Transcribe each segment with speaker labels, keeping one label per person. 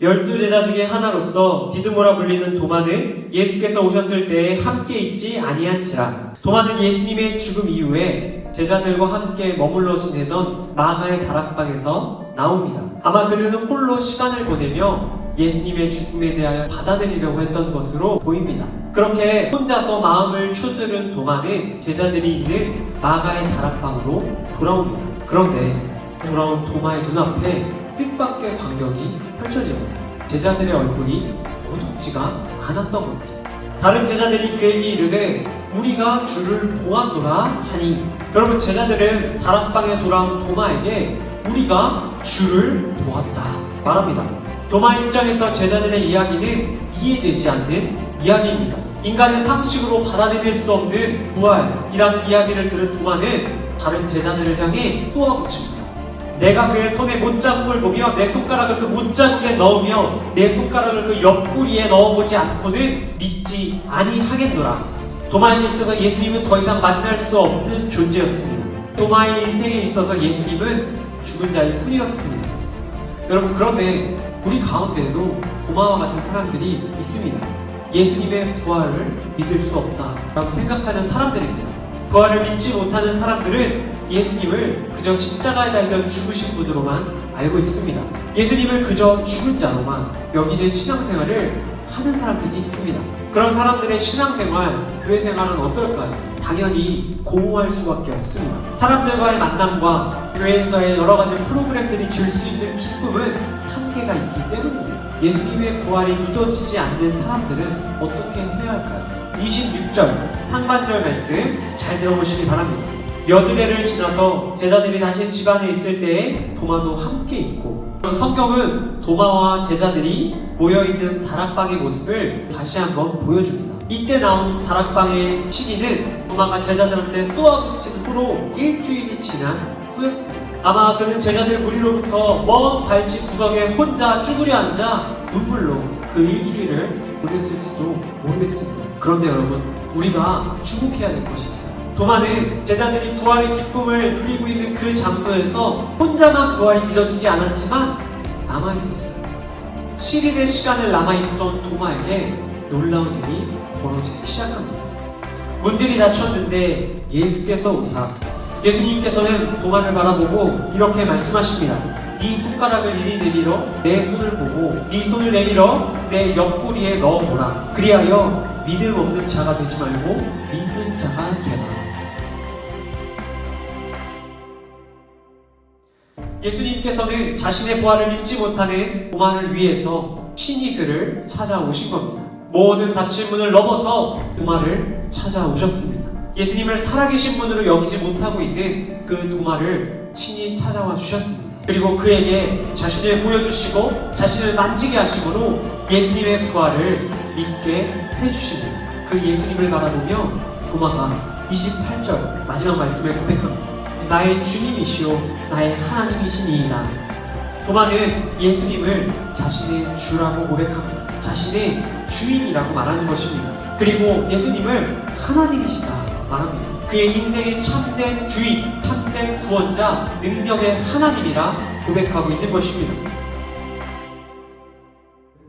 Speaker 1: 12 제자 중에 하나로서 디드모라 불리는 도마는 예수께서 오셨을 때에 함께 있지 아니한지라. 도마는 예수님의 죽음 이후에 제자들과 함께 머물러 지내던 마가의 다락방에서 나옵니다. 아마 그는 홀로 시간을 보내며 예수님의 죽음에 대하여 받아들이려고 했던 것으로 보입니다. 그렇게 혼자서 마음을 추스른 도마는 제자들이 있는 마가의 다락방으로 돌아옵니다. 그런데 돌아온 도마의 눈앞에 뜻밖의 광경이 펼쳐집니다. 제자들의 얼굴이 어둡지가 않았던 겁니다. 다른 제자들이 그에게 이르되 우리가 주를 보았노라 하니, 여러분, 제자들은 다락방에 돌아온 도마에게 우리가 주를 보았다 말합니다. 도마 입장에서 제자들의 이야기는 이해되지 않는 이야기입니다. 인간의 상식으로 받아들일 수 없는 부활이라는 이야기를 들은 도마는 다른 제자들을 향해 쏘아붙입니다. 내가 그의 손에 못자국을 보며 내 손가락을 그 못자국에 넣으며 내 손가락을 그 옆구리에 넣어보지 않고는 믿지 아니하겠노라. 도마에게 있어서 예수님은 더 이상 만날 수 없는 존재였습니다. 도마의 인생에 있어서 예수님은 죽은 자일 뿐이었습니다. 여러분, 그런데 우리 가운데에도 도마와 같은 사람들이 있습니다. 예수님의 부활을 믿을 수 없다라고 생각하는 사람들입니다. 부활을 믿지 못하는 사람들은 예수님을 그저 십자가에 달려 죽으신 분으로만 알고 있습니다. 예수님을 그저 죽은 자로만 여기는 신앙생활을 하는 사람들이 있습니다. 그런 사람들의 신앙생활, 교회 생활은 어떨까요? 당연히 공허할 수밖에 없습니다. 사람들과의 만남과 교회에서의 여러 가지 프로그램들이 줄 수 있는 기쁨은 한계가 있기 때문입니다. 예수님의 부활이 믿어지지 않는 사람들은 어떻게 해야 할까요? 26절 상반절 말씀 잘 들어보시기 바랍니다. 여드레를 지나서 제자들이 다시 집안에 있을 때에 도마도 함께 있고, 성경은 도마와 제자들이 모여있는 다락방의 모습을 다시 한번 보여줍니다. 이때 나온 다락방의 시기는 도마가 제자들한테 쏘아붙인 후로 일주일이 지난 후였습니다. 아마 그는 제자들 무리로부터 먼 발집 구석에 혼자 쭈그려 앉아 눈물로 그 일주일을 보냈을지도 모르겠습니다. 그런데 여러분, 우리가 주목해야 될 것이 있어요. 도마는 제자들이 부활의 기쁨을 누리고 있는 그 장소에서 혼자만 부활이 믿어지지 않았지만 남아있었어요. 7일의 시간을 남아있던 도마에게 놀라운 일이 벌어지기 시작합니다. 문들이 닫혔는데 예수께서 오사, 예수님께서는 도마를 바라보고 이렇게 말씀하십니다. 네 손가락을 이리 내밀어 내 손을 보고 네 손을 내밀어 내 옆구리에 넣어보라. 그리하여 믿음 없는 자가 되지 말고 믿는 자가 되라. 예수님께서는 자신의 부활을 믿지 못하는 도마를 위해서 친히 그를 찾아오신 겁니다. 모든 닫힌 문을 넘어서 도마를 찾아오셨습니다. 예수님을 살아계신 분으로 여기지 못하고 있는 그 도마를 친히 찾아와 주셨습니다. 그리고 그에게 자신을 보여주시고 자신을 만지게 하심으로 예수님의 부활을 믿게 해주십니다. 그 예수님을 바라보며 도마가 28절 마지막 말씀을 고백합니다. 나의 주님이시오 나의 하나님이시니이다. 도마는 예수님을 자신의 주라고 고백합니다. 자신의 주인이라고 말하는 것입니다. 그리고 예수님을 하나님이시다 말합니다. 그의 인생의 참된 주인, 참된 구원자, 능력의 하나님이라 고백하고 있는 것입니다.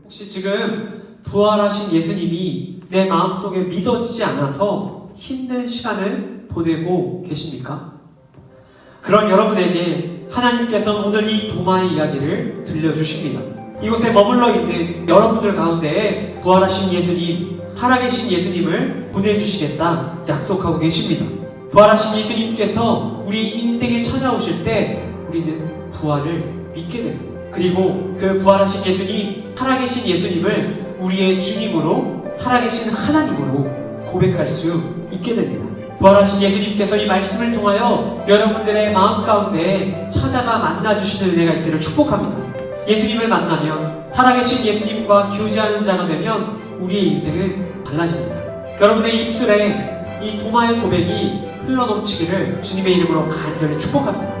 Speaker 1: 혹시 지금 부활하신 예수님이 내 마음속에 믿어지지 않아서 힘든 시간을 보내고 계십니까? 그런 여러분에게 하나님께서는 오늘 이 도마의 이야기를 들려주십니다. 이곳에 머물러 있는 여러분들 가운데에 부활하신 예수님, 살아계신 예수님을 보내주시겠다 약속하고 계십니다. 부활하신 예수님께서 우리 인생에 찾아오실 때 우리는 부활을 믿게 됩니다. 그리고 그 부활하신 예수님, 살아계신 예수님을 우리의 주님으로, 살아계신 하나님으로 고백할 수 있게 됩니다. 부활하신 예수님께서 이 말씀을 통하여 여러분들의 마음 가운데 찾아가 만나주시는 은혜가 있기를 축복합니다. 예수님을 만나면, 살아계신 예수님과 교제하는 자가 되면 우리의 인생은 달라집니다. 여러분의 입술에 이 도마의 고백이 흘러넘치기를 주님의 이름으로 간절히 축복합니다.